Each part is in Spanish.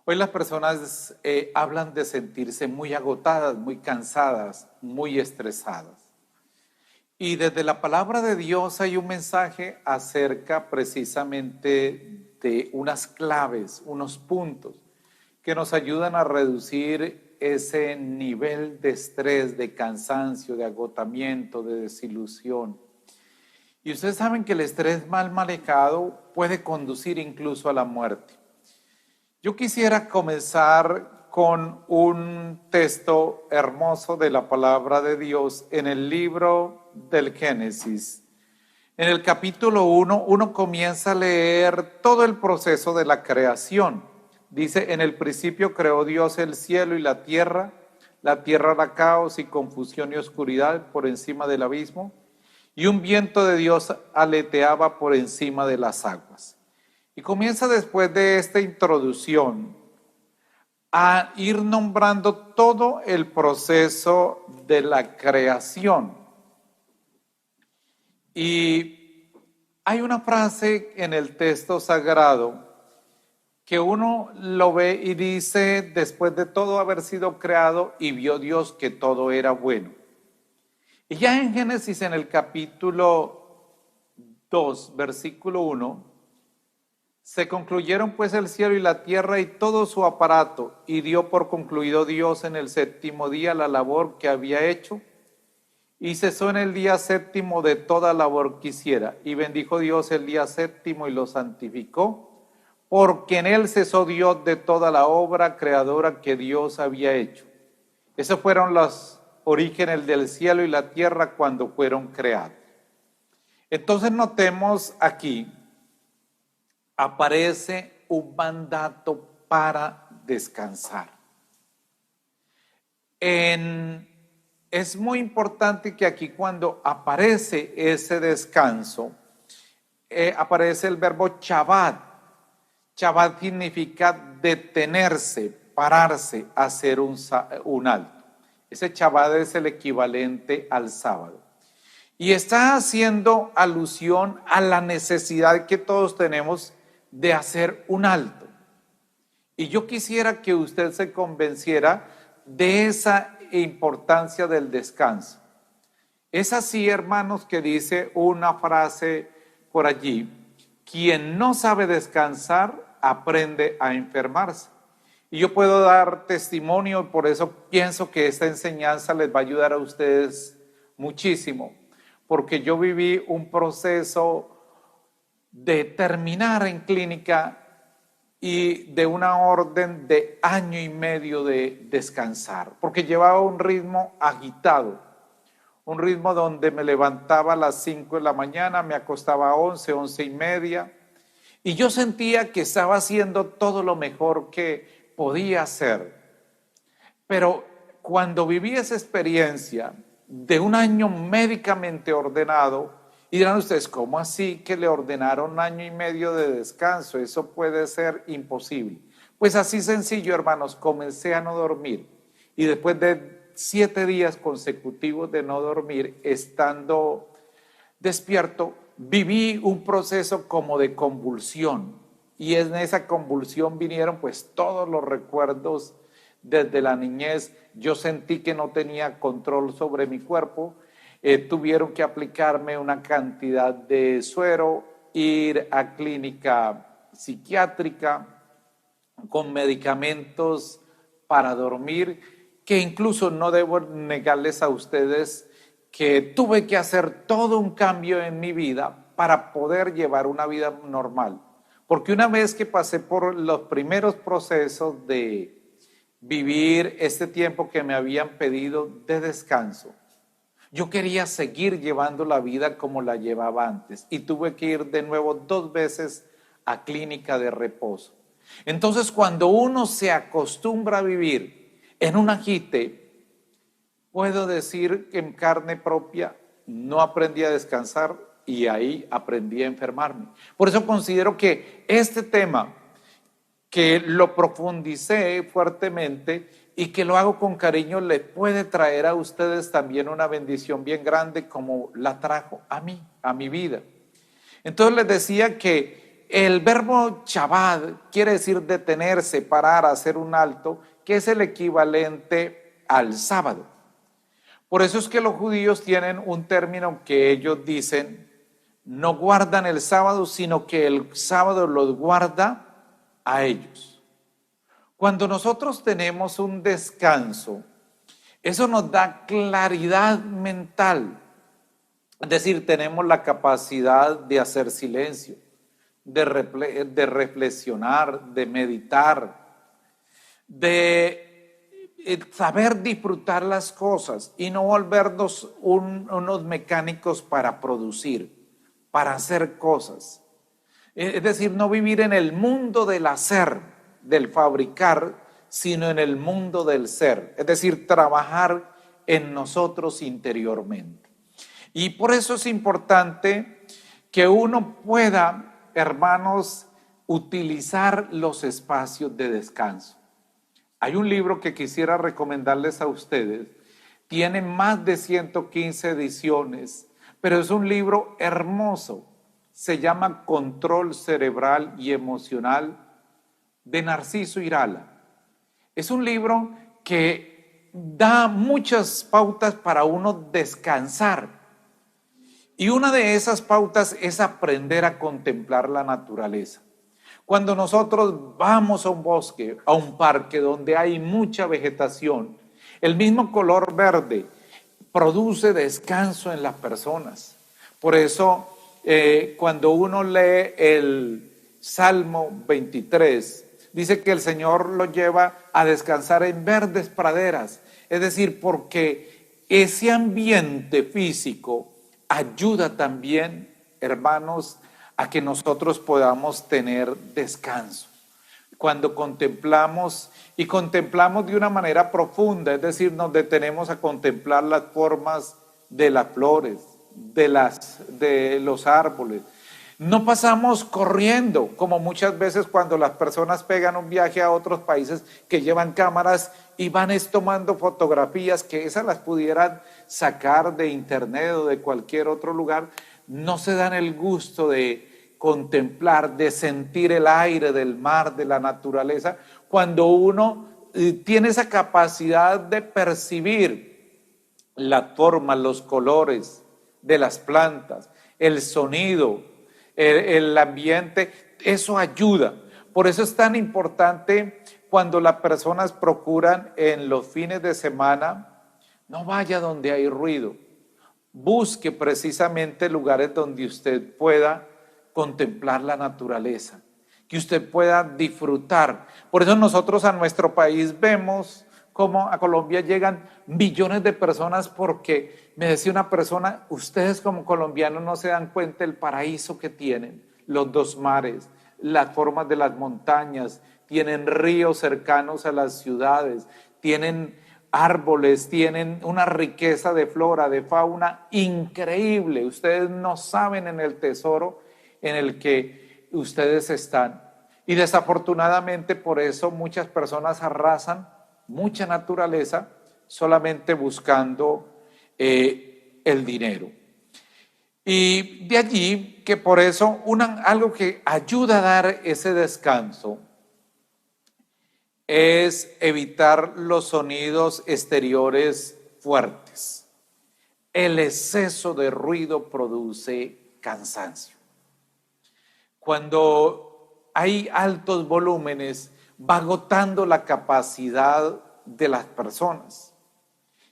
Hoy las personas hablan de sentirse muy agotadas, muy cansadas, muy estresadas. Y desde la palabra de Dios hay un mensaje acerca precisamente de unas claves, unos puntos que nos ayudan a reducir ese nivel de estrés, de cansancio, de agotamiento, de desilusión. Y ustedes saben que el estrés mal manejado puede conducir incluso a la muerte. Yo quisiera comenzar con un texto hermoso de la palabra de Dios en el libro del Génesis. En el capítulo 1, uno comienza a leer todo el proceso de la creación. Dice, en el principio creó Dios el cielo y la tierra era caos y confusión y oscuridad por encima del abismo, y un viento de Dios aleteaba por encima de las aguas. Y comienza después de esta introducción a ir nombrando todo el proceso de la creación. Y hay una frase en el texto sagrado que uno lo ve y dice, después de todo haber sido creado, y vio Dios que todo era bueno. Y ya en Génesis, en el capítulo 2, versículo 1, se concluyeron pues el cielo y la tierra y todo su aparato, y dio por concluido Dios en el séptimo día la labor que había hecho, y cesó en el día séptimo de toda labor que hiciera, y bendijo Dios el día séptimo y lo santificó, porque en él cesó Dios de toda la obra creadora que Dios había hecho. Esos fueron los orígenes del cielo y la tierra cuando fueron creados. Entonces notemos aquí, aparece un mandato para descansar. Es muy importante que aquí cuando aparece ese descanso, aparece el verbo Shabbat. Shabbat significa detenerse, pararse, hacer un alto. Ese Shabbat es el equivalente al sábado. Y está haciendo alusión a la necesidad que todos tenemos de hacer un alto. Y yo quisiera que usted se convenciera de esa importancia del descanso. Es así, hermanos, que dice una frase por allí: quien no sabe descansar aprende a enfermarse. Y yo puedo dar testimonio, por eso pienso que esta enseñanza les va a ayudar a ustedes muchísimo, porque yo viví un proceso de terminar en clínica y de una orden de año y medio de descansar, porque llevaba un ritmo agitado, un ritmo donde me levantaba a las 5 de la mañana, me acostaba a 11, 11 y media, y yo sentía que estaba haciendo todo lo mejor que podía hacer. Pero cuando viví esa experiencia de un año médicamente ordenado, y dirán ustedes, ¿cómo así que le ordenaron un año y medio de descanso? Eso puede ser imposible. Pues así sencillo, hermanos, comencé a no dormir. Y después de 7 días consecutivos de no dormir, estando despierto, viví un proceso como de convulsión. Y en esa convulsión vinieron pues todos los recuerdos desde la niñez. Yo sentí que no tenía control sobre mi cuerpo. Tuvieron que aplicarme una cantidad de suero, ir a clínica psiquiátrica con medicamentos para dormir, que incluso no debo negarles a ustedes que tuve que hacer todo un cambio en mi vida para poder llevar una vida normal. Porque una vez que pasé por los primeros procesos de vivir este tiempo que me habían pedido de descanso, yo quería seguir llevando la vida como la llevaba antes y tuve que ir de nuevo 2 veces a clínica de reposo. Entonces, cuando uno se acostumbra a vivir en un agite, puedo decir que en carne propia no aprendí a descansar y ahí aprendí a enfermarme. Por eso considero que este tema, que lo profundicé fuertemente y que lo hago con cariño, le puede traer a ustedes también una bendición bien grande como la trajo a mí, a mi vida. Entonces les decía que el verbo Shabbat quiere decir detenerse, parar, hacer un alto, que es el equivalente al sábado. Por eso es que los judíos tienen un término que ellos dicen, no guardan el sábado, sino que el sábado los guarda a ellos. Cuando nosotros tenemos un descanso, eso nos da claridad mental. Es decir, tenemos la capacidad de hacer silencio, de reflexionar, de meditar, de saber disfrutar las cosas y no volvernos unos mecánicos para producir, para hacer cosas. Es decir, no vivir en el mundo del hacer, del fabricar, sino en el mundo del ser. Es decir, trabajar en nosotros interiormente. Y por eso es importante que uno pueda, hermanos, utilizar los espacios de descanso. Hay un libro que quisiera recomendarles a ustedes. Tiene más de 115 ediciones, pero es un libro hermoso. Se llama Control Cerebral y Emocional de Narciso Irala. Es un libro que da muchas pautas para uno descansar. Y una de esas pautas es aprender a contemplar la naturaleza. Cuando nosotros vamos a un bosque, a un parque donde hay mucha vegetación, el mismo color verde produce descanso en las personas. Por eso, cuando uno lee el Salmo 23, dice que el Señor lo lleva a descansar en verdes praderas. Es decir, porque ese ambiente físico ayuda también, hermanos, a que nosotros podamos tener descanso. Cuando contemplamos, y contemplamos de una manera profunda, es decir, nos detenemos a contemplar las formas de las flores, de los árboles. No pasamos corriendo, como muchas veces cuando las personas pegan un viaje a otros países que llevan cámaras y van tomando fotografías que esas las pudieran sacar de internet o de cualquier otro lugar. No se dan el gusto de contemplar, de sentir el aire del mar, de la naturaleza, cuando uno tiene esa capacidad de percibir la forma, los colores de las plantas, el sonido, el ambiente. Eso ayuda. Por eso es tan importante cuando las personas procuran en los fines de semana, no vaya donde hay ruido, busque precisamente lugares donde usted pueda contemplar la naturaleza, que usted pueda disfrutar. Por eso nosotros a nuestro país vemos cómo a Colombia llegan millones de personas, porque me decía una persona, ustedes como colombianos no se dan cuenta del paraíso que tienen, los dos mares, las formas de las montañas, tienen ríos cercanos a las ciudades, tienen árboles, tienen una riqueza de flora, de fauna increíble. Ustedes no saben en el tesoro en el que ustedes están. Y desafortunadamente por eso muchas personas arrasan mucha naturaleza solamente buscando el dinero. Y de allí que por eso algo que ayuda a dar ese descanso es evitar los sonidos exteriores fuertes. El exceso de ruido produce cansancio. Cuando hay altos volúmenes, va agotando la capacidad de las personas.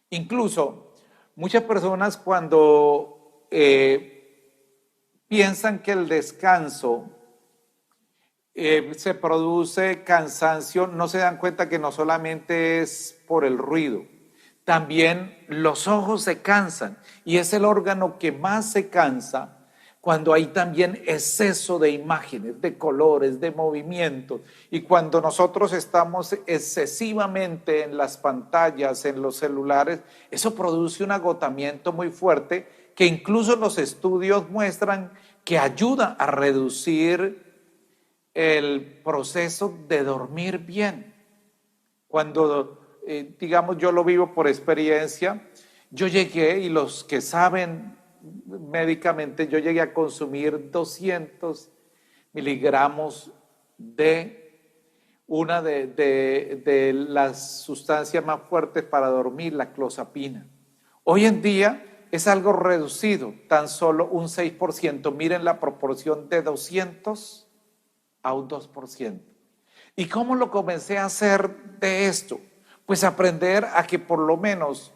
Incluso muchas personas cuando piensan que el descanso se produce cansancio, no se dan cuenta que no solamente es por el ruido, también los ojos se cansan, y es el órgano que más se cansa cuando hay también exceso de imágenes, de colores, de movimientos. Y cuando nosotros estamos excesivamente en las pantallas, en los celulares, eso produce un agotamiento muy fuerte que incluso los estudios muestran que ayuda a reducir el proceso de dormir bien. Cuando, digamos, yo lo vivo por experiencia, yo llegué, y los que saben médicamente, yo llegué a consumir miligramos de una de las sustancias más fuertes para dormir, la clozapina. Hoy en día es algo reducido, tan solo un 6%. Miren la proporción de 200 a un 2%. ¿Y cómo lo comencé a hacer de esto? Pues aprender a que por lo menos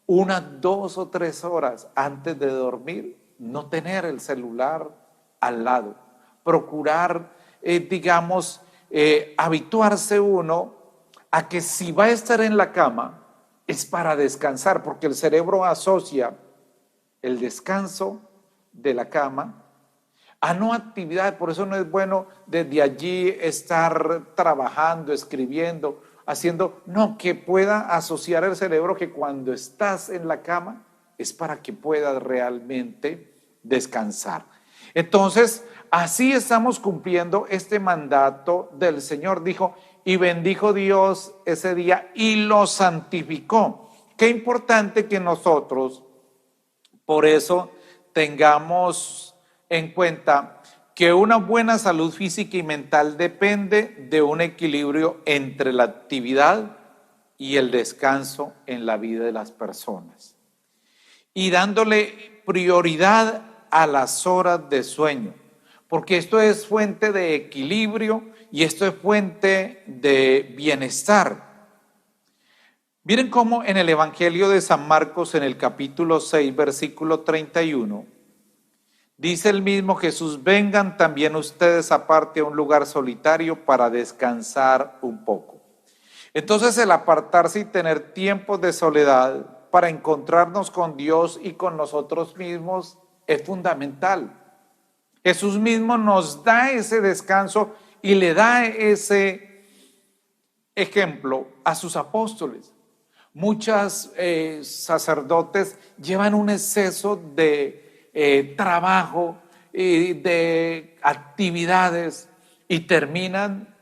unas 2 o 3 horas antes de dormir, no tener el celular al lado. Procurar, habituarse uno a que si va a estar en la cama, es para descansar, porque el cerebro asocia el descanso de la cama a no actividad. Por eso no es bueno desde allí estar trabajando, escribiendo, haciendo, no, que pueda asociar el cerebro que cuando estás en la cama es para que puedas realmente descansar. Entonces, así estamos cumpliendo este mandato del Señor. Dijo, y bendijo Dios ese día y lo santificó. Qué importante que nosotros, por eso, tengamos en cuenta que una buena salud física y mental depende de un equilibrio entre la actividad y el descanso en la vida de las personas. Y dándole prioridad a las horas de sueño, porque esto es fuente de equilibrio y esto es fuente de bienestar. Miren cómo en el Evangelio de San Marcos, en el capítulo 6, versículo 31, dice el mismo Jesús, vengan también ustedes aparte a un lugar solitario para descansar un poco. Entonces el apartarse y tener tiempos de soledad para encontrarnos con Dios y con nosotros mismos es fundamental. Jesús mismo nos da ese descanso y le da ese ejemplo a sus apóstoles. Muchos sacerdotes llevan un exceso de trabajo y de actividades y terminan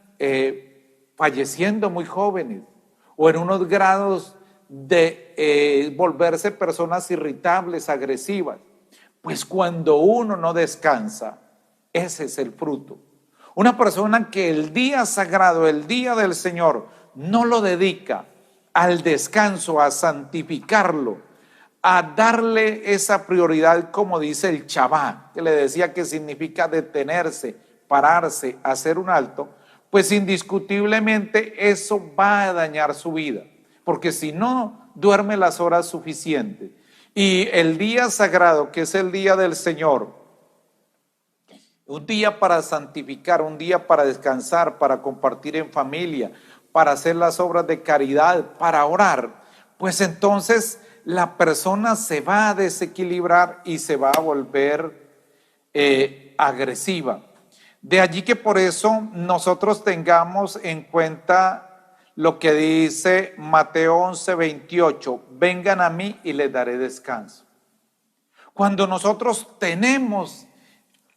falleciendo muy jóvenes o en unos grados de volverse personas irritables, agresivas. Pues cuando uno no descansa, ese es el fruto. Una persona que el día sagrado, el día del Señor, no lo dedica al descanso, a santificarlo, a darle esa prioridad, como dice el Shabbat, que le decía que significa detenerse, pararse, hacer un alto, pues indiscutiblemente eso va a dañar su vida, porque si no duerme las horas suficientes y el día sagrado, que es el día del Señor, un día para santificar, un día para descansar, para compartir en familia, para hacer las obras de caridad, para orar, pues entonces la persona se va a desequilibrar y se va a volver agresiva. De allí que por eso nosotros tengamos en cuenta lo que dice Mateo 11:28, vengan a mí y les daré descanso. Cuando nosotros tenemos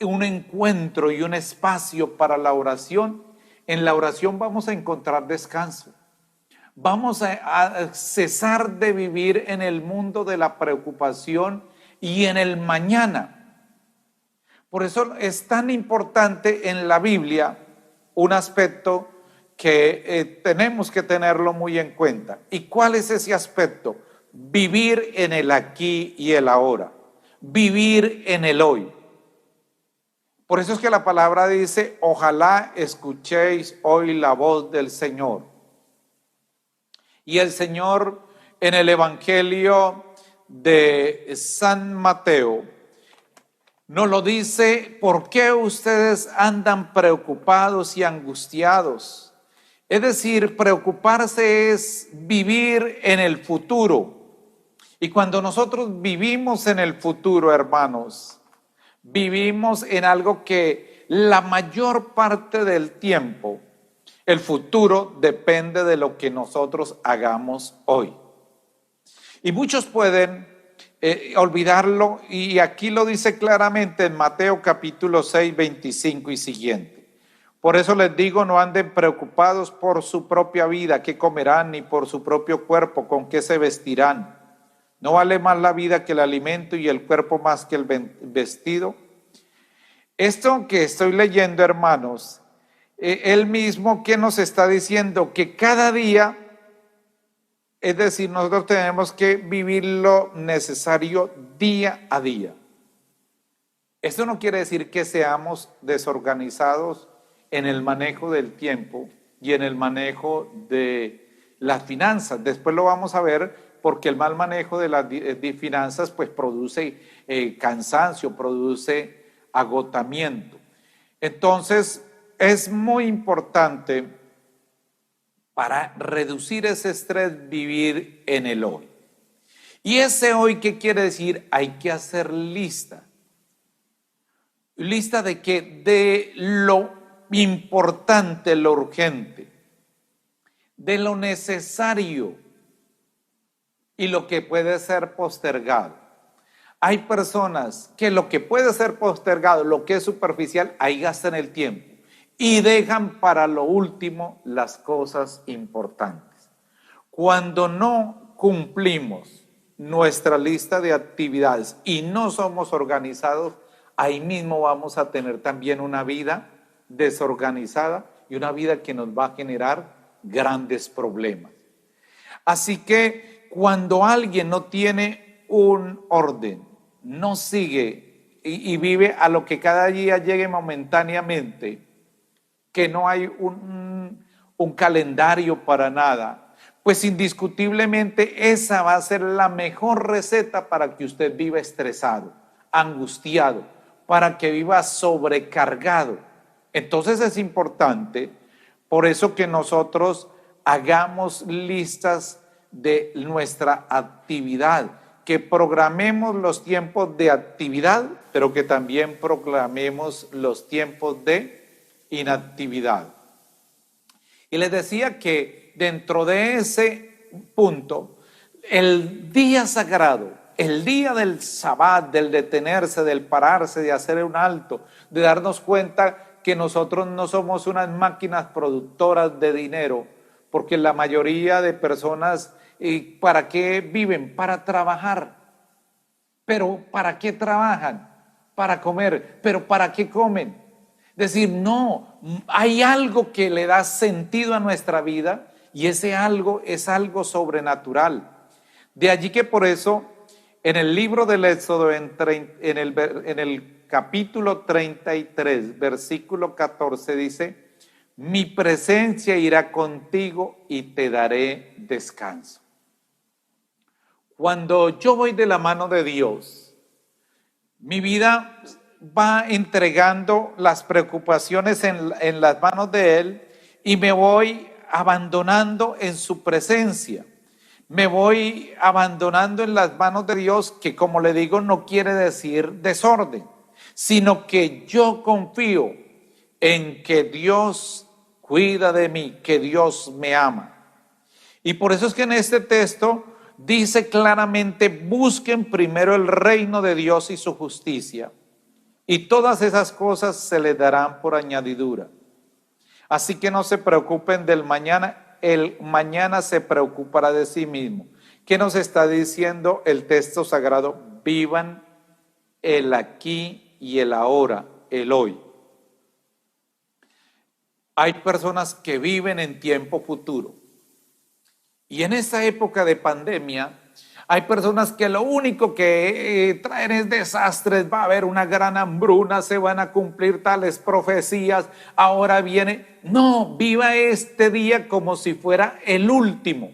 un encuentro y un espacio para la oración, en la oración vamos a encontrar descanso. Vamos a cesar de vivir en el mundo de la preocupación y en el mañana. Por eso es tan importante en la Biblia un aspecto que tenemos que tenerlo muy en cuenta. ¿Y cuál es ese aspecto? Vivir en el aquí y el ahora. Vivir en el hoy. Por eso es que la palabra dice, ojalá escuchéis hoy la voz del Señor. Y el Señor en el Evangelio de San Mateo nos lo dice, ¿por qué ustedes andan preocupados y angustiados? Es decir, preocuparse es vivir en el futuro. Y cuando nosotros vivimos en el futuro, hermanos, vivimos en algo que la mayor parte del tiempo, el futuro depende de lo que nosotros hagamos hoy. Y muchos pueden olvidarlo, y aquí lo dice claramente en Mateo capítulo 6, 25 y siguiente. Por eso les digo, no anden preocupados por su propia vida, qué comerán, ni por su propio cuerpo, con qué se vestirán. ¿No vale más la vida que el alimento y el cuerpo más que el vestido? Esto que estoy leyendo, hermanos, él mismo que nos está diciendo que cada día, es decir, nosotros tenemos que vivir lo necesario día a día. Esto no quiere decir que seamos desorganizados en el manejo del tiempo y en el manejo de las finanzas. Después lo vamos a ver, porque el mal manejo de las finanzas pues produce cansancio, produce agotamiento. Entonces es muy importante para reducir ese estrés vivir en el hoy. ¿Y ese hoy qué quiere decir? Hay que hacer lista. ¿Lista de qué? De lo importante, lo urgente, de lo necesario y lo que puede ser postergado. Hay personas que lo que puede ser postergado, lo que es superficial, ahí gastan el tiempo y dejan para lo último las cosas importantes. Cuando no cumplimos nuestra lista de actividades y no somos organizados, ahí mismo vamos a tener también una vida desorganizada y una vida que nos va a generar grandes problemas. Así que cuando alguien no tiene un orden, no sigue y vive a lo que cada día llegue momentáneamente, que no hay un calendario para nada, pues indiscutiblemente esa va a ser la mejor receta para que usted viva estresado, angustiado, para que viva sobrecargado. Entonces es importante, por eso que nosotros hagamos listas de nuestra actividad, que programemos los tiempos de actividad, pero que también proclamemos los tiempos de inactividad. Y les decía que dentro de ese punto, el día sagrado, el día del Sabbat, del detenerse, del pararse, de hacer un alto, de darnos cuenta que nosotros no somos unas máquinas productoras de dinero, porque la mayoría de personas, ¿para qué viven? Para trabajar. Pero ¿para qué trabajan? Para comer. ¿Pero para qué comen? Es decir, no, hay algo que le da sentido a nuestra vida y ese algo es algo sobrenatural. De allí que por eso en el libro del Éxodo, en el capítulo 33, versículo 14 dice: mi presencia irá contigo y te daré descanso. Cuando yo voy de la mano de Dios, mi vida va entregando las preocupaciones en las manos de Él y me voy abandonando en su presencia. Me voy abandonando en las manos de Dios, que como le digo no quiere decir desorden, sino que yo confío en que Dios cuida de mí, que Dios me ama. Y por eso es que en este texto dice claramente: busquen primero el reino de Dios y su justicia, y todas esas cosas se les darán por añadidura. Así que no se preocupen del mañana, el mañana se preocupará de sí mismo. ¿Qué nos está diciendo el texto sagrado? Vivan el aquí y el ahora, el hoy. Hay personas que viven en tiempo futuro. Y en esta época de pandemia, hay personas que lo único que traen es desastres. Va a haber una gran hambruna, se van a cumplir tales profecías, ahora viene. No, viva este día como si fuera el último.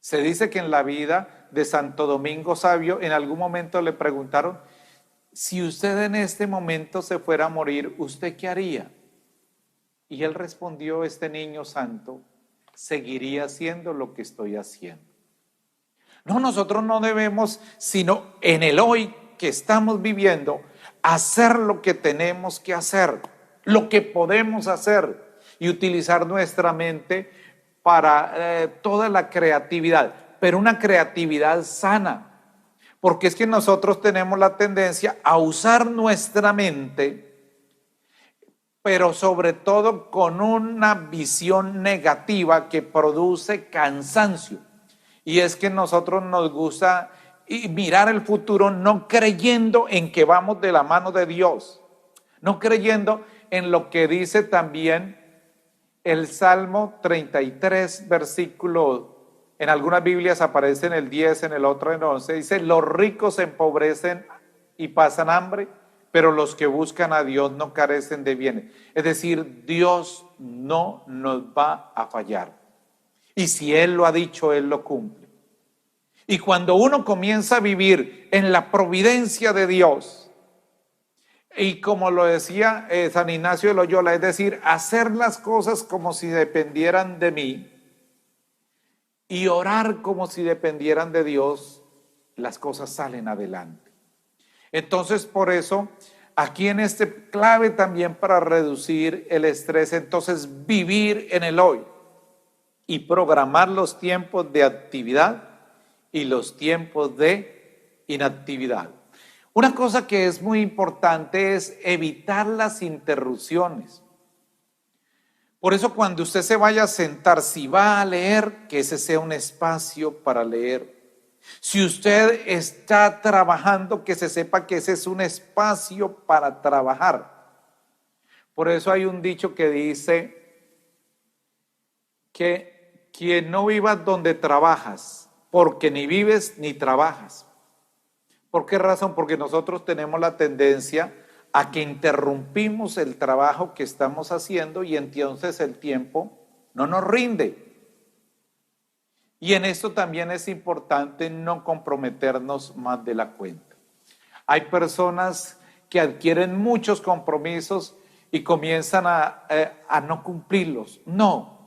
Se dice que en la vida de Santo Domingo Sabio, en algún momento le preguntaron: si usted en este momento se fuera a morir, ¿usted qué haría? Y él respondió, este niño santo: seguiría haciendo lo que estoy haciendo. No, nosotros no debemos, sino en el hoy que estamos viviendo, hacer lo que tenemos que hacer, lo que podemos hacer, y utilizar nuestra mente para toda la creatividad, pero una creatividad sana, porque es que nosotros tenemos la tendencia a usar nuestra mente, pero sobre todo con una visión negativa que produce cansancio. Y es que nosotros nos gusta mirar el futuro no creyendo en que vamos de la mano de Dios. no creyendo en lo que dice también el Salmo 33, versículo, en algunas Biblias aparece en el 10, en el otro en el 11, dice, los ricos se empobrecen y pasan hambre, pero los que buscan a Dios no carecen de bienes. Es decir, Dios no nos va a fallar. Y si Él lo ha dicho, Él lo cumple. Y cuando uno comienza a vivir en la providencia de Dios, y como lo decía San Ignacio de Loyola, es decir, hacer las cosas como si dependieran de mí y orar como si dependieran de Dios, las cosas salen adelante. Entonces, por eso, aquí en este clave también para reducir el estrés, entonces vivir en el hoy y programar los tiempos de actividad y los tiempos de inactividad. Una cosa que es muy importante es evitar las interrupciones. Por eso cuando usted se vaya a sentar, si va a leer, que ese sea un espacio para leer. Si usted está trabajando, que se sepa que ese es un espacio para trabajar. Por eso hay un dicho que dice que quien no viva donde trabajas, porque ni vives ni trabajas. ¿Por qué razón? Porque nosotros tenemos la tendencia a que interrumpimos el trabajo que estamos haciendo y entonces el tiempo no nos rinde. Y en esto también es importante no comprometernos más de la cuenta. Hay personas que adquieren muchos compromisos y comienzan a no cumplirlos. No,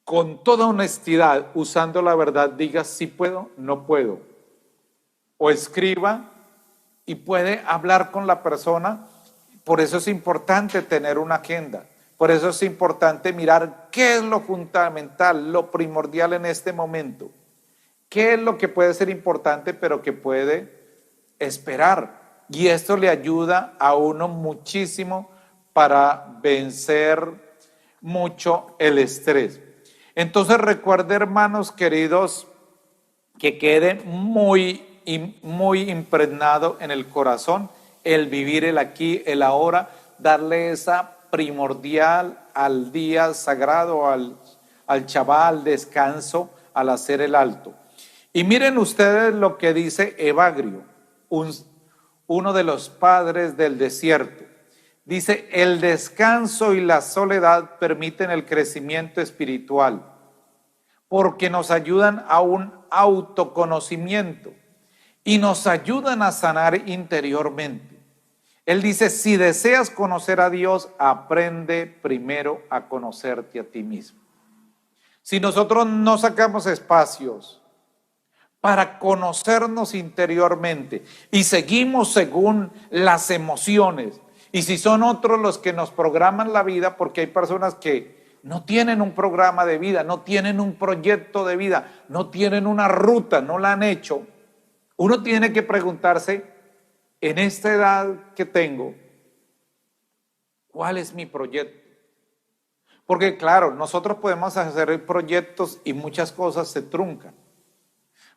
con toda honestidad, usando la verdad, diga sí puedo, no puedo. O escriba y puede hablar con la persona. Por eso es importante tener una agenda. Por eso es importante mirar qué es lo fundamental, lo primordial en este momento. ¿Qué es lo que puede ser importante pero que puede esperar? Y esto le ayuda a uno muchísimo para vencer mucho el estrés. Entonces recuerde, hermanos queridos, que quede muy impregnado en el corazón el vivir el aquí, el ahora, darle esa primordial al día sagrado, al chaval, descanso, al hacer el alto. Y miren ustedes lo que dice Evagrio, uno de los padres del desierto. Dice, el descanso y la soledad permiten el crecimiento espiritual, porque nos ayudan a un autoconocimiento y nos ayudan a sanar interiormente. Él dice, si deseas conocer a Dios, aprende primero a conocerte a ti mismo. Si nosotros no sacamos espacios para conocernos interiormente y seguimos según las emociones, y si son otros los que nos programan la vida, porque hay personas que no tienen un programa de vida, no tienen un proyecto de vida, no tienen una ruta, no la han hecho, uno tiene que preguntarse, en esta edad que tengo, ¿cuál es mi proyecto? Porque claro, nosotros podemos hacer proyectos y muchas cosas se truncan.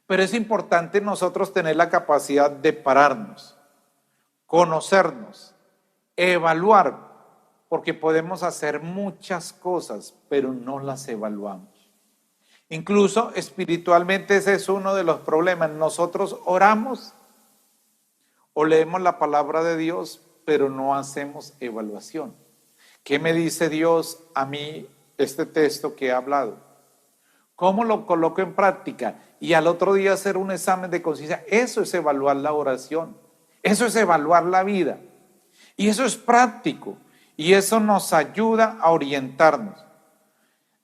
Pero es importante nosotros tener la capacidad de pararnos, conocernos, evaluar, porque podemos hacer muchas cosas, pero no las evaluamos. Incluso espiritualmente ese es uno de los problemas. Nosotros oramos o leemos la palabra de Dios, pero no hacemos evaluación. ¿Qué me dice Dios a mí este texto que he hablado? ¿Cómo lo coloco en práctica? Y al otro día hacer un examen de conciencia. Eso es evaluar la oración. Eso es evaluar la vida. Y eso es práctico. Y eso nos ayuda a orientarnos.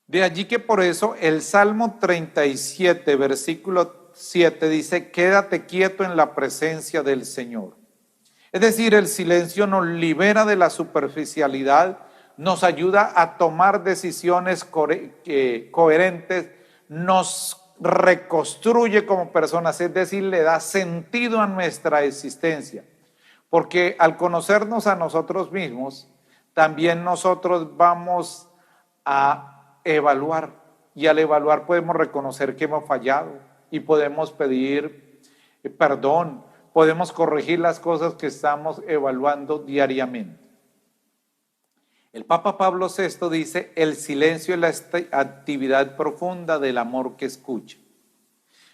De allí que por eso el Salmo 37, versículo 7 dice, quédate quieto en la presencia del Señor. Es decir, el silencio nos libera de la superficialidad, nos ayuda a tomar decisiones coherentes, nos reconstruye como personas, es decir, le da sentido a nuestra existencia. Porque al conocernos a nosotros mismos, también nosotros vamos a evaluar, y al evaluar podemos reconocer que hemos fallado y podemos pedir perdón, podemos corregir las cosas que estamos evaluando diariamente. El Papa Pablo VI dice, el silencio es la actividad profunda del amor que escucha.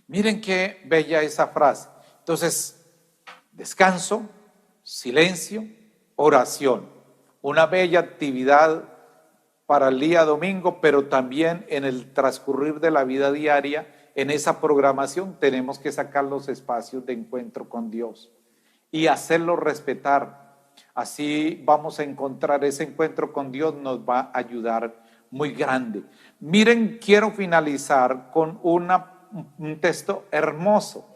Miren qué bella esa frase. Entonces, descanso, silencio, oración. Una bella actividad para el día domingo, pero también en el transcurrir de la vida diaria, en esa programación tenemos que sacar los espacios de encuentro con Dios y hacerlo respetar. Así vamos a encontrar ese encuentro con Dios, nos va a ayudar muy grande. Miren, quiero finalizar con un texto hermoso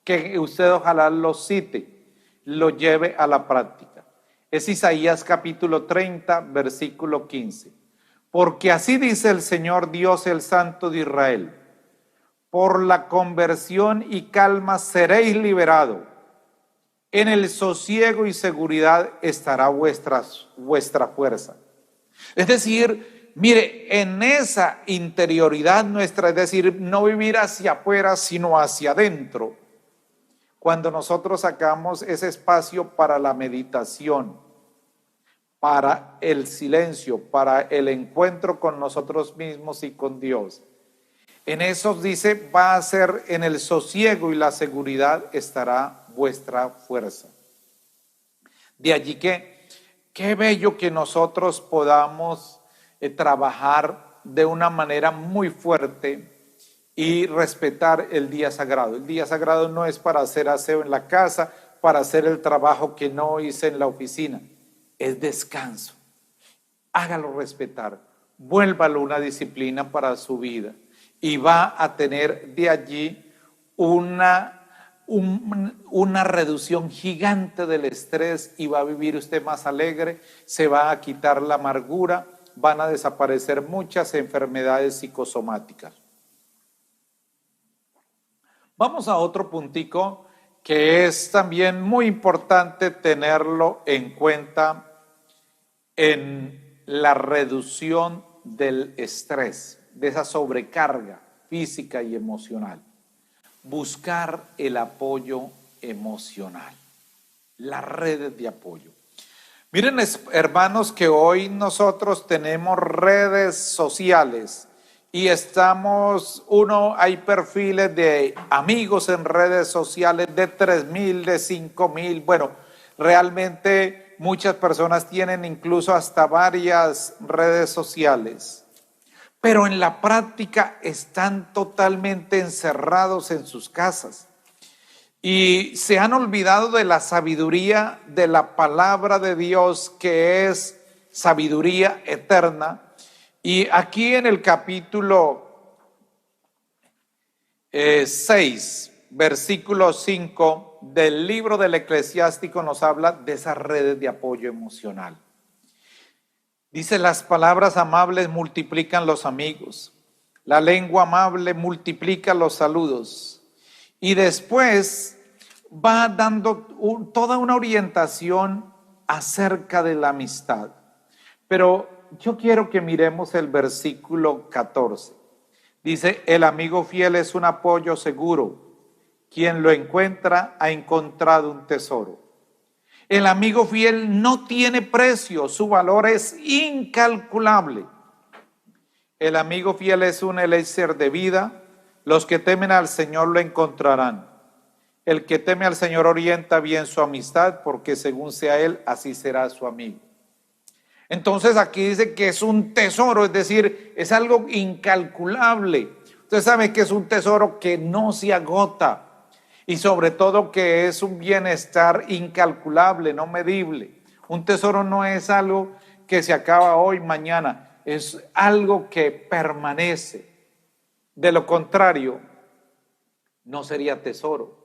que usted ojalá lo cite, lo lleve a la práctica. Es Isaías capítulo 30, versículo 15. Porque así dice el Señor Dios, el Santo de Israel: por la conversión y calma seréis liberados. En el sosiego y seguridad estará vuestra fuerza. Es decir, mire, en esa interioridad nuestra, es decir, no vivir hacia afuera, sino hacia adentro. Cuando nosotros sacamos ese espacio para la meditación, para el silencio, para el encuentro con nosotros mismos y con Dios, en eso dice, va a ser en el sosiego y la seguridad estará vuestra fuerza. De allí que, qué bello que nosotros podamos trabajar de una manera muy fuerte y respetar el día sagrado. El día sagrado no es para hacer aseo en la casa, para hacer el trabajo que no hice en la oficina. Es descanso. Hágalo respetar. Vuélvalo una disciplina para su vida. Y va a tener de allí una reducción gigante del estrés y va a vivir usted más alegre, se va a quitar la amargura, van a desaparecer muchas enfermedades psicosomáticas. Vamos a otro puntico que es también muy importante tenerlo en cuenta en la reducción del estrés, de esa sobrecarga física y emocional. Buscar el apoyo emocional, las redes de apoyo. Miren, hermanos, que hoy nosotros tenemos redes sociales y hay perfiles de amigos en redes sociales de 3,000, de 5,000. Bueno, realmente muchas personas tienen incluso hasta varias redes sociales. Pero en la práctica están totalmente encerrados en sus casas y se han olvidado de la sabiduría de la palabra de Dios, que es sabiduría eterna. Y aquí en el capítulo 6, versículo 5 del libro del Eclesiástico nos habla de esas redes de apoyo emocional. Dice, las palabras amables multiplican los amigos, la lengua amable multiplica los saludos. Y después va dando toda una orientación acerca de la amistad. Pero yo quiero que miremos el versículo 14. Dice, el amigo fiel es un apoyo seguro. Quien lo encuentra ha encontrado un tesoro. El amigo fiel no tiene precio, su valor es incalculable. El amigo fiel es un elixir de vida, los que temen al Señor lo encontrarán. El que teme al Señor orienta bien su amistad, porque según sea él, así será su amigo. Entonces aquí dice que es un tesoro, es decir, es algo incalculable. Usted sabe que es un tesoro que no se agota. Y sobre todo que es un bienestar incalculable, no medible. Un tesoro no es algo que se acaba hoy, mañana. Es algo que permanece. De lo contrario, no sería tesoro.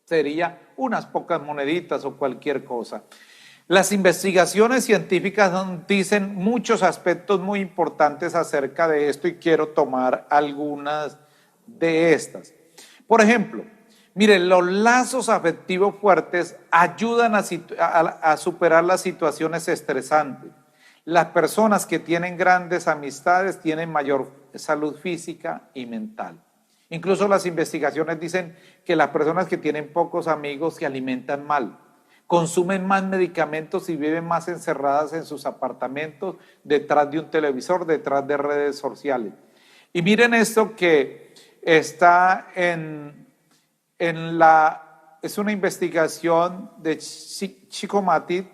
Sería unas pocas moneditas o cualquier cosa. Las investigaciones científicas dicen muchos aspectos muy importantes acerca de esto y quiero tomar algunas de estas. Por ejemplo, miren, los lazos afectivos fuertes ayudan a superar las situaciones estresantes. Las personas que tienen grandes amistades tienen mayor salud física y mental. Incluso las investigaciones dicen que las personas que tienen pocos amigos se alimentan mal. consumen más medicamentos y viven más encerradas en sus apartamentos, detrás de un televisor, detrás de redes sociales. Y miren esto que está es una investigación de Chicomatic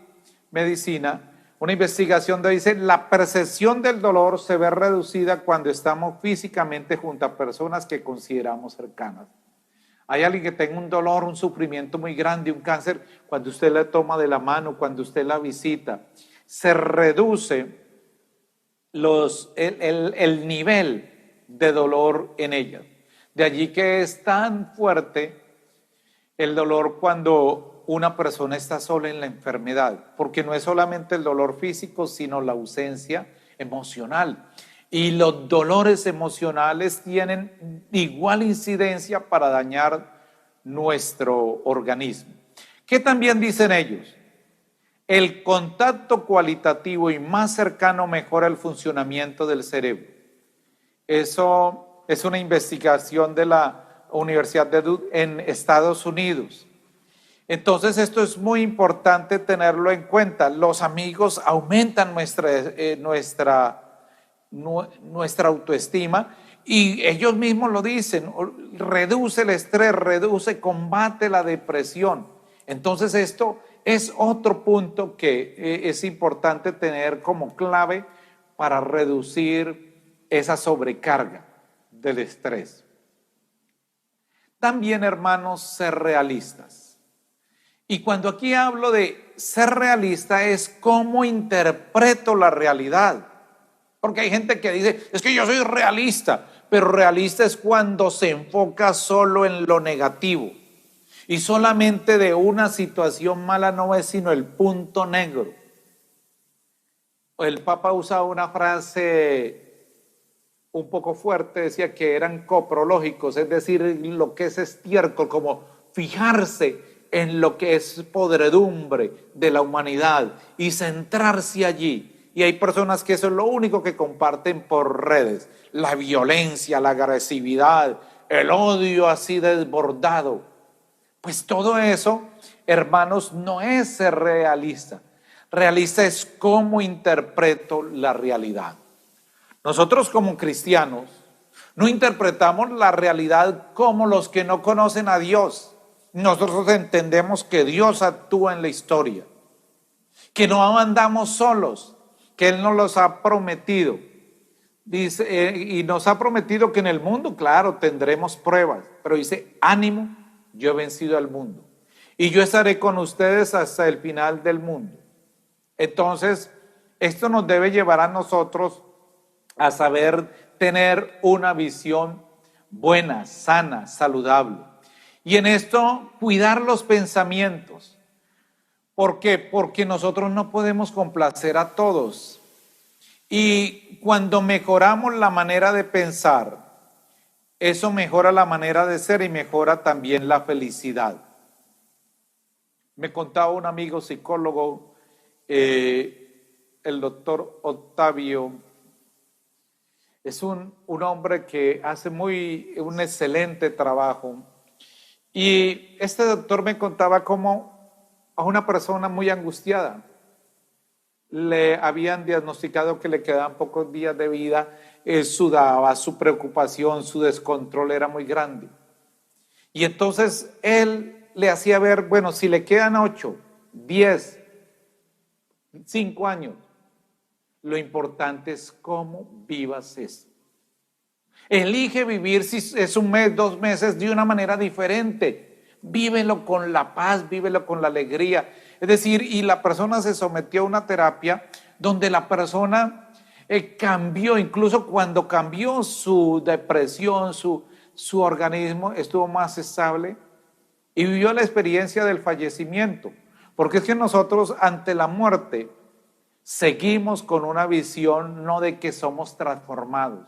Medicina, una investigación donde dice: la percepción del dolor se ve reducida cuando estamos físicamente junto a personas que consideramos cercanas. Hay alguien que tenga un dolor, un sufrimiento muy grande, un cáncer, cuando usted la toma de la mano, cuando usted la visita, se reduce el nivel de dolor en ella. De allí que es tan fuerte el dolor cuando una persona está sola en la enfermedad, porque no es solamente el dolor físico, sino la ausencia emocional. Y los dolores emocionales tienen igual incidencia para dañar nuestro organismo. ¿Qué también dicen ellos? El contacto cualitativo y más cercano mejora el funcionamiento del cerebro. Eso es una investigación de la Universidad de Duke en Estados Unidos. Entonces esto es muy importante tenerlo en cuenta. Los amigos aumentan nuestra autoestima, y ellos mismos lo dicen: reduce el estrés, combate la depresión. Entonces esto es otro punto que es importante tener como clave para reducir esa sobrecarga del estrés. También, hermanos, ser realistas. Y cuando aquí hablo de ser realista es cómo interpreto la realidad. Porque hay gente que dice: es que yo soy realista, pero realista es cuando se enfoca solo en lo negativo y solamente de una situación mala no es sino el punto negro. El Papa usaba una frase un poco fuerte, decía que eran coprológicos, es decir, lo que es estiércol, como fijarse en lo que es podredumbre de la humanidad y centrarse allí. Y hay personas que eso es lo único que comparten por redes: la violencia, la agresividad, el odio así desbordado. Pues todo eso, hermanos, no es ser realista. Realista es cómo interpreto la realidad. Nosotros como cristianos no interpretamos la realidad como los que no conocen a Dios. Nosotros entendemos que Dios actúa en la historia, que no andamos solos, que Él nos los ha prometido. Dice, y nos ha prometido que en el mundo, claro, tendremos pruebas, pero dice: ánimo, yo he vencido al mundo y yo estaré con ustedes hasta el final del mundo. Entonces, esto nos debe llevar a nosotros a saber tener una visión buena, sana, saludable. Y en esto, cuidar los pensamientos. ¿Por qué? Porque nosotros no podemos complacer a todos. Y cuando mejoramos la manera de pensar, eso mejora la manera de ser y mejora también la felicidad. Me contaba un amigo psicólogo, el doctor Octavio. Es un hombre que hace un excelente trabajo. Y este doctor me contaba cómo a una persona muy angustiada le habían diagnosticado que le quedaban pocos días de vida. Él sudaba, su preocupación, su descontrol era muy grande. Y entonces él le hacía ver: bueno, si le quedan 8, 10, 5 años, lo importante es cómo vivas eso. Elige vivir, si es un mes, 2 meses, de una manera diferente. Vívelo con la paz, vívelo con la alegría. Es decir, y la persona se sometió a una terapia donde la persona cambió, incluso cuando cambió su depresión, su organismo estuvo más estable y vivió la experiencia del fallecimiento. Porque es que nosotros ante la muerte seguimos con una visión no de que somos transformados.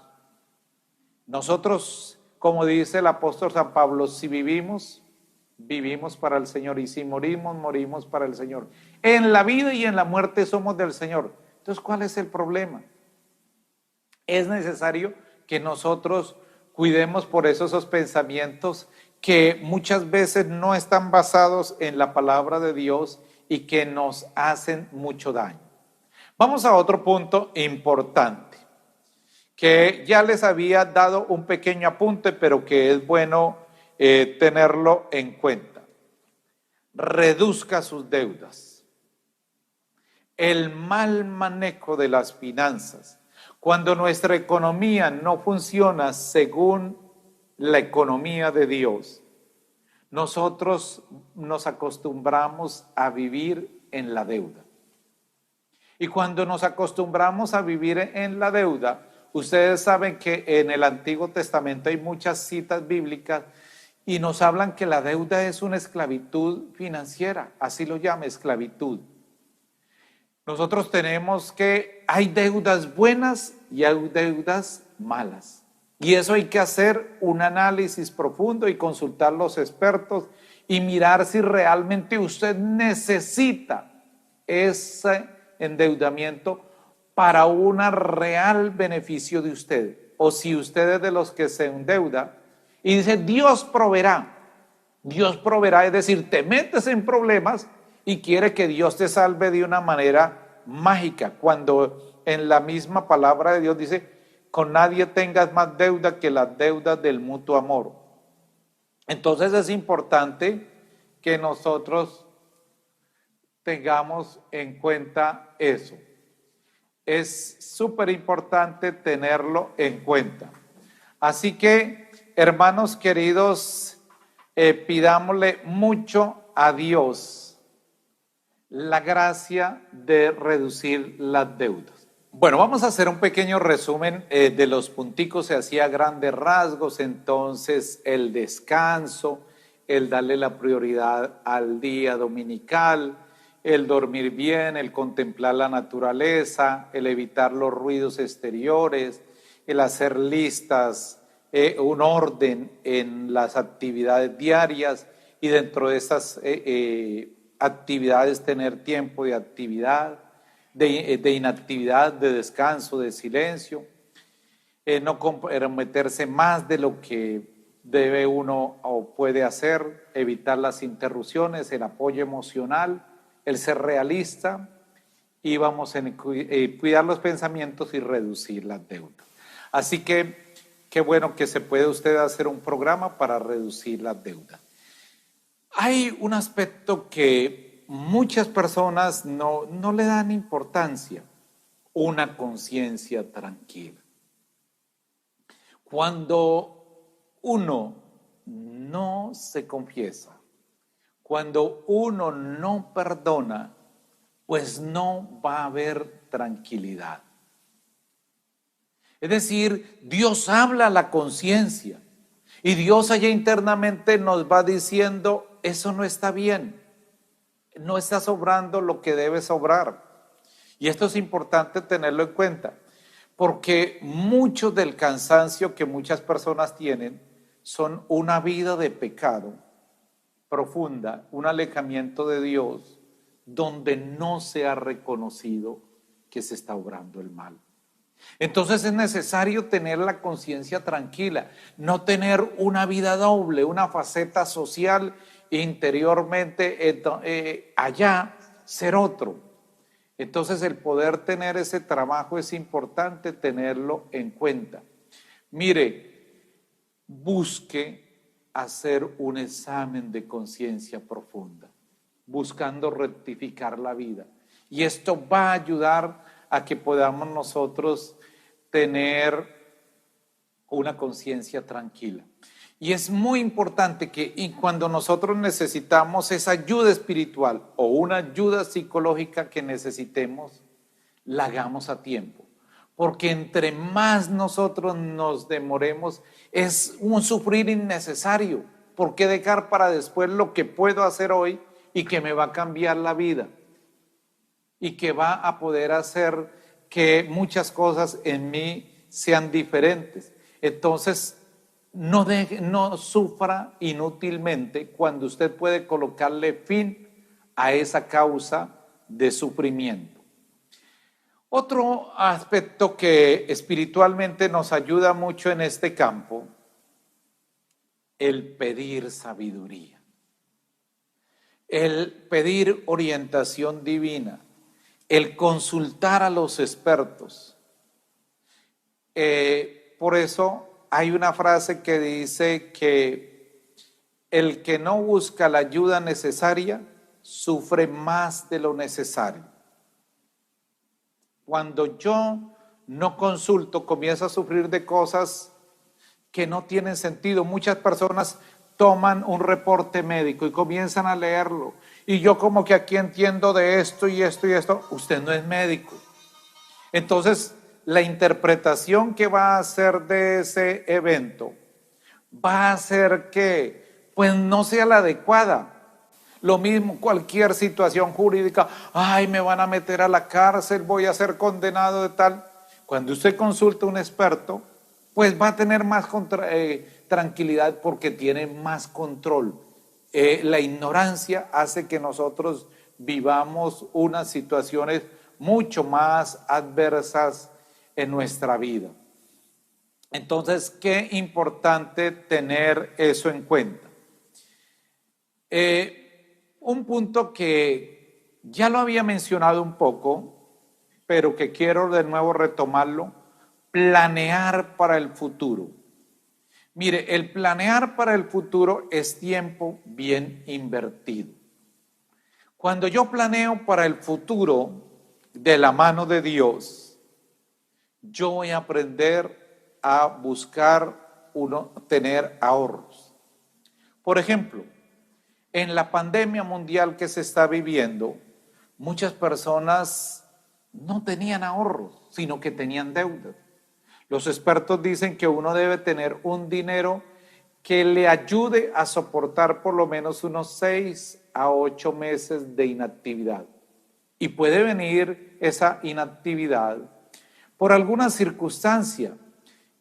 Nosotros, como dice el apóstol San Pablo, si vivimos, vivimos para el Señor, y si morimos, morimos para el Señor. En la vida y en la muerte somos del Señor. Entonces, ¿cuál es el problema? Es necesario que nosotros cuidemos por eso esos pensamientos que muchas veces no están basados en la palabra de Dios y que nos hacen mucho daño. Vamos a otro punto importante, que ya les había dado un pequeño apunte, pero que es bueno tenerlo en cuenta. Reduzca sus deudas. El mal manejo de las finanzas. Cuando nuestra economía no funciona según la economía de Dios, nosotros nos acostumbramos a vivir en la deuda. Y cuando nos acostumbramos a vivir en la deuda, ustedes saben que en el Antiguo Testamento hay muchas citas bíblicas y nos hablan que la deuda es una esclavitud financiera, así lo llama, esclavitud. Nosotros tenemos que hay deudas buenas y hay deudas malas. Y eso hay que hacer un análisis profundo y consultar los expertos y mirar si realmente usted necesita ese endeudamiento para un real beneficio de usted. O si usted es de los que se endeuda y dice, Dios proveerá, es decir, te metes en problemas y quiere que Dios te salve de una manera mágica, cuando en la misma palabra de Dios dice, con nadie tengas más deuda que las deudas del mutuo amor. Entonces es importante que nosotros tengamos en cuenta eso. Es súper importante tenerlo en cuenta. Así que, hermanos queridos, pidámosle mucho a Dios la gracia de reducir las deudas. Bueno, vamos a hacer un pequeño resumen de los punticos, se hacía grandes rasgos. Entonces el descanso, el darle la prioridad al día dominical, el dormir bien, el contemplar la naturaleza, el evitar los ruidos exteriores, el hacer listas, un orden en las actividades diarias y dentro de esas actividades tener tiempo de actividad, de inactividad, de descanso, de silencio, no comprometerse más de lo que debe uno o puede hacer, evitar las interrupciones, el apoyo emocional, el ser realista y vamos a cuidar los pensamientos y reducir las deudas. Así que qué bueno que se puede usted hacer un programa para reducir las deudas. Hay un aspecto que muchas personas no le dan importancia, una conciencia tranquila. Cuando uno no se confiesa, cuando uno no perdona, pues no va a haber tranquilidad. Es decir, Dios habla a la conciencia y Dios allá internamente nos va diciendo, eso no está bien, no está sobrando lo que debe sobrar. Y esto es importante tenerlo en cuenta, porque mucho del cansancio que muchas personas tienen son una vida de pecado profunda, un alejamiento de Dios, donde no se ha reconocido que se está obrando el mal. Entonces es necesario tener la conciencia tranquila, no tener una vida doble, una faceta social interiormente, allá ser otro. Entonces el poder tener ese trabajo es importante tenerlo en cuenta. Mire, busque hacer un examen de conciencia profunda, buscando rectificar la vida. Y esto va a ayudar a que podamos nosotros tener una conciencia tranquila. Y es muy importante que cuando nosotros necesitamos esa ayuda espiritual o una ayuda psicológica que necesitemos, la hagamos a tiempo. Porque entre más nosotros nos demoremos, es un sufrir innecesario. ¿Por qué dejar para después lo que puedo hacer hoy y que me va a cambiar la vida? Y que va a poder hacer que muchas cosas en mí sean diferentes. Entonces, no sufra inútilmente cuando usted puede colocarle fin a esa causa de sufrimiento. Otro aspecto que espiritualmente nos ayuda mucho en este campo, el pedir sabiduría. el pedir orientación divina, el consultar a los expertos. Por eso hay una frase que dice que el que no busca la ayuda necesaria sufre más de lo necesario. Cuando yo no consulto, comienzo a sufrir de cosas que no tienen sentido. Muchas personas toman un reporte médico y comienzan a leerlo. Y yo como que aquí entiendo de esto y esto y esto. Usted no es médico. Entonces, la interpretación que va a hacer de ese evento va a hacer que pues no sea la adecuada. Lo mismo, cualquier situación jurídica, ay, me van a meter a la cárcel, voy a ser condenado de tal. Cuando usted consulta a un experto, pues va a tener más tranquilidad porque tiene más control. La ignorancia hace que nosotros vivamos unas situaciones mucho más adversas en nuestra vida. Entonces, qué importante tener eso en cuenta. Un punto que ya lo había mencionado un poco, pero que quiero de nuevo retomarlo, planear para el futuro. Mire, el planear para el futuro es tiempo bien invertido. Cuando yo planeo para el futuro de la mano de Dios, yo voy a aprender a buscar tener ahorros. Por ejemplo, en la pandemia mundial que se está viviendo, muchas personas no tenían ahorros, sino que tenían deudas. Los expertos dicen que uno debe tener un dinero que le ayude a soportar por lo menos unos 6 a 8 meses de inactividad. Y puede venir esa inactividad por alguna circunstancia.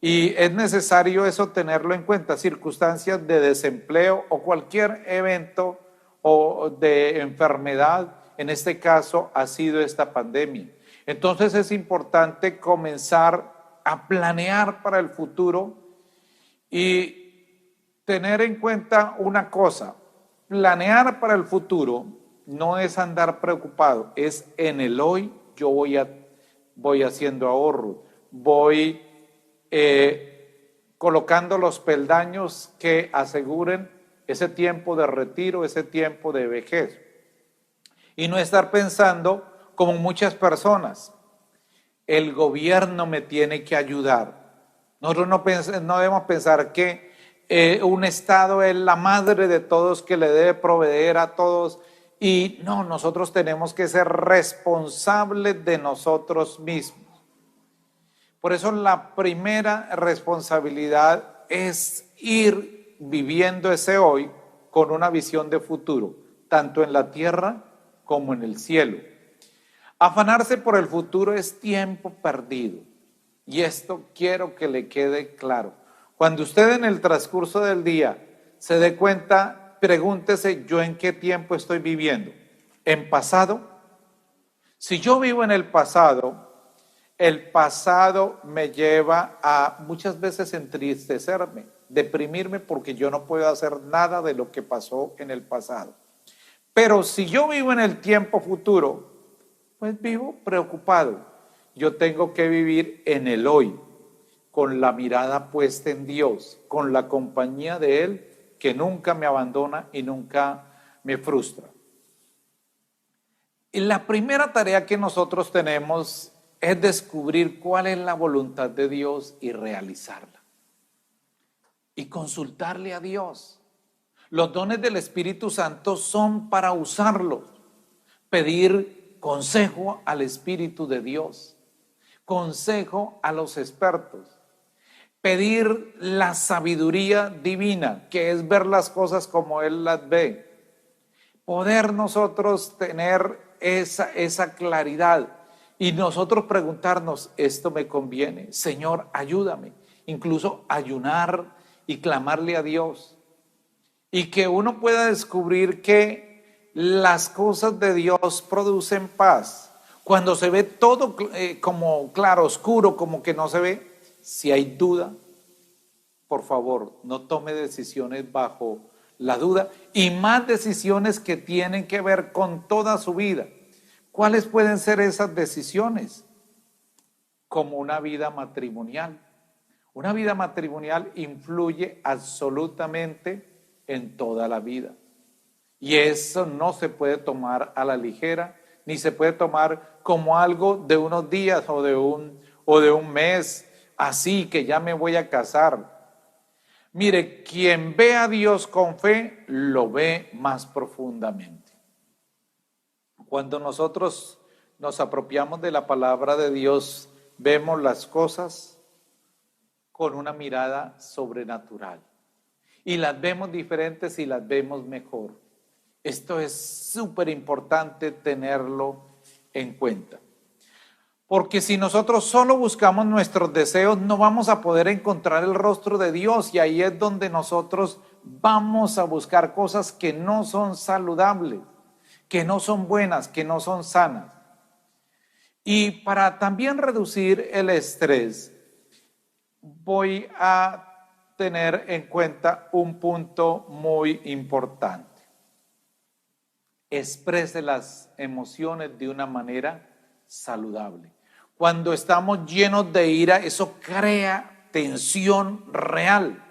Y es necesario eso tenerlo en cuenta, circunstancias de desempleo o cualquier evento o de enfermedad, en este caso ha sido esta pandemia. Entonces es importante comenzar a planear para el futuro y tener en cuenta una cosa, planear para el futuro no es andar preocupado, es en el hoy yo voy haciendo ahorro, voy colocando los peldaños que aseguren ese tiempo de retiro, ese tiempo de vejez. Y no estar pensando como muchas personas, el gobierno me tiene que ayudar. Nosotros no debemos pensar que un Estado es la madre de todos, que le debe proveer a todos. Y no, nosotros tenemos que ser responsables de nosotros mismos. Por eso la primera responsabilidad es ir viviendo ese hoy con una visión de futuro, tanto en la tierra como en el cielo. Afanarse por el futuro es tiempo perdido. Y esto quiero que le quede claro. Cuando usted en el transcurso del día se dé cuenta, pregúntese, ¿yo en qué tiempo estoy viviendo? ¿En pasado? Si yo vivo en el pasado me lleva a muchas veces entristecerme, deprimirme porque yo no puedo hacer nada de lo que pasó en el pasado. Pero si yo vivo en el tiempo futuro, pues vivo preocupado. Yo tengo que vivir en el hoy, con la mirada puesta en Dios, con la compañía de Él, que nunca me abandona y nunca me frustra. Y la primera tarea que nosotros tenemos es descubrir cuál es la voluntad de Dios y realizarla. Y consultarle a Dios. Los dones del Espíritu Santo son para usarlos. Pedir consejo al Espíritu de Dios. Consejo a los expertos. Pedir la sabiduría divina, que es ver las cosas como Él las ve. Poder nosotros tener esa claridad. Y nosotros preguntarnos, ¿esto me conviene? Señor, ayúdame. Incluso ayunar y clamarle a Dios. Y que uno pueda descubrir que las cosas de Dios producen paz. Cuando se ve todo como claro, oscuro, como que no se ve, si hay duda, por favor, no tome decisiones bajo la duda y más decisiones que tienen que ver con toda su vida. ¿Cuáles pueden ser esas decisiones? Como una vida matrimonial. Una vida matrimonial influye absolutamente en toda la vida. Y eso no se puede tomar a la ligera, ni se puede tomar como algo de unos días o de un mes, así que ya me voy a casar. Mire, quien ve a Dios con fe, lo ve más profundamente. Cuando nosotros nos apropiamos de la palabra de Dios, vemos las cosas con una mirada sobrenatural. Y las vemos diferentes y las vemos mejor. Esto es súper importante tenerlo en cuenta. Porque si nosotros solo buscamos nuestros deseos, no vamos a poder encontrar el rostro de Dios. Y ahí es donde nosotros vamos a buscar cosas que no son saludables, que no son buenas, que no son sanas. Y para también reducir el estrés, voy a tener en cuenta un punto muy importante. Exprese las emociones de una manera saludable. Cuando estamos llenos de ira, eso crea tensión real.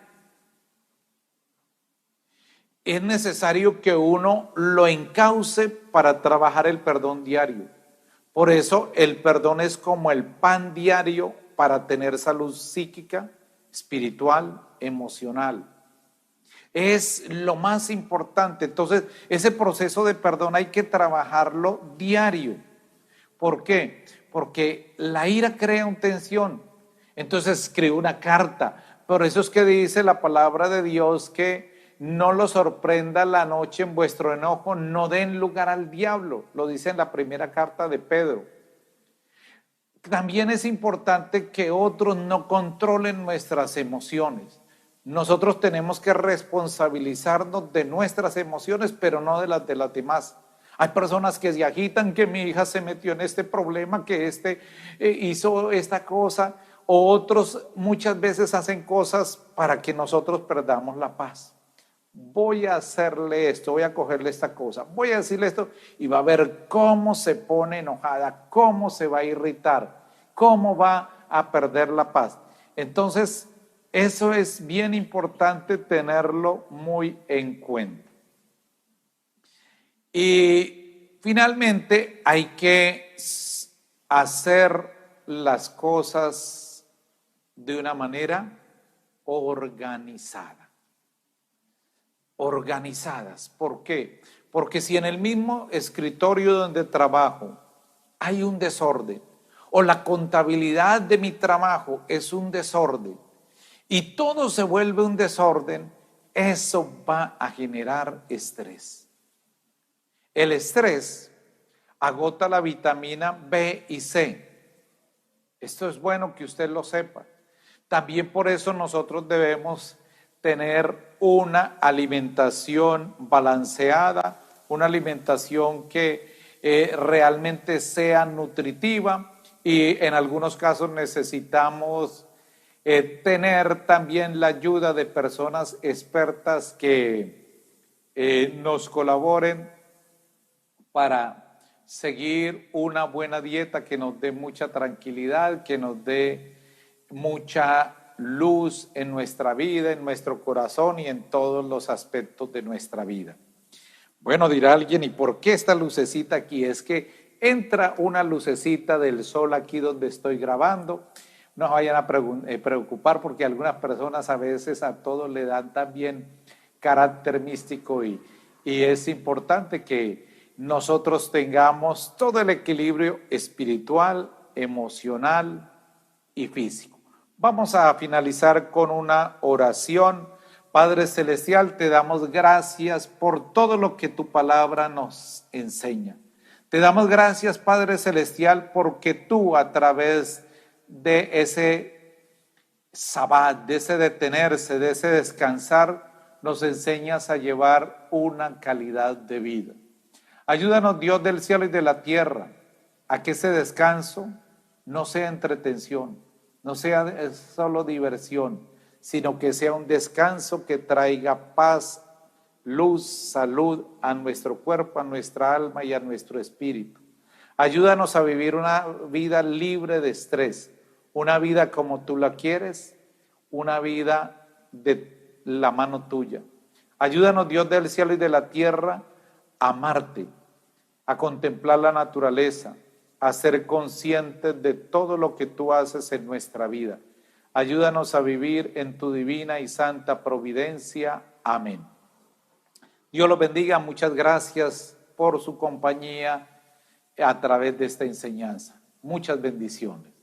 Es necesario que uno lo encauce para trabajar el perdón diario. Por eso el perdón es como el pan diario para tener salud psíquica, espiritual, emocional. Es lo más importante. Entonces, ese proceso de perdón hay que trabajarlo diario. ¿Por qué? Porque la ira crea una tensión. Entonces, escribe una carta. Por eso es que dice la palabra de Dios que no lo sorprenda la noche en vuestro enojo, no den lugar al diablo. Lo dice en la primera carta de Pedro. También es importante que otros no controlen nuestras emociones. Nosotros tenemos que responsabilizarnos de nuestras emociones, pero no de las demás. Hay personas que se agitan, que mi hija se metió en este problema, que hizo esta cosa, o otros muchas veces hacen cosas para que nosotros perdamos la paz. Voy a hacerle esto, voy a cogerle esta cosa, voy a decirle esto y va a ver cómo se pone enojada, cómo se va a irritar, cómo va a perder la paz. Entonces, eso es bien importante tenerlo muy en cuenta. Y finalmente hay que hacer las cosas de una manera organizada. Organizadas. ¿Por qué? Porque si en el mismo escritorio donde trabajo hay un desorden, o la contabilidad de mi trabajo es un desorden, y todo se vuelve un desorden, eso va a generar estrés. El estrés agota la vitamina B y C. Esto es bueno que usted lo sepa. También por eso nosotros debemos tener una alimentación balanceada, una alimentación que realmente sea nutritiva, y en algunos casos necesitamos tener también la ayuda de personas expertas que nos colaboren para seguir una buena dieta que nos dé mucha tranquilidad, que nos dé mucha luz en nuestra vida, en nuestro corazón y en todos los aspectos de nuestra vida. Bueno, dirá alguien, ¿y por qué esta lucecita aquí? Es que entra una lucecita del sol aquí donde estoy grabando. No vayan a preocupar, porque algunas personas a veces a todo le dan también carácter místico y es importante que nosotros tengamos todo el equilibrio espiritual, emocional y físico. Vamos a finalizar con una oración. Padre Celestial, te damos gracias por todo lo que tu palabra nos enseña. Te damos gracias, Padre Celestial, porque tú a través de ese sabbat, de ese detenerse, de ese descansar, nos enseñas a llevar una calidad de vida. Ayúdanos, Dios del cielo y de la tierra, a que ese descanso no sea entretención, no sea solo diversión, sino que sea un descanso que traiga paz, luz, salud a nuestro cuerpo, a nuestra alma y a nuestro espíritu. Ayúdanos a vivir una vida libre de estrés, una vida como tú la quieres, una vida de la mano tuya. Ayúdanos, Dios del cielo y de la tierra, a amarte, a contemplar la naturaleza, a ser conscientes de todo lo que tú haces en nuestra vida. Ayúdanos a vivir en tu divina y santa providencia. Amén. Dios los bendiga. Muchas gracias por su compañía a través de esta enseñanza. Muchas bendiciones.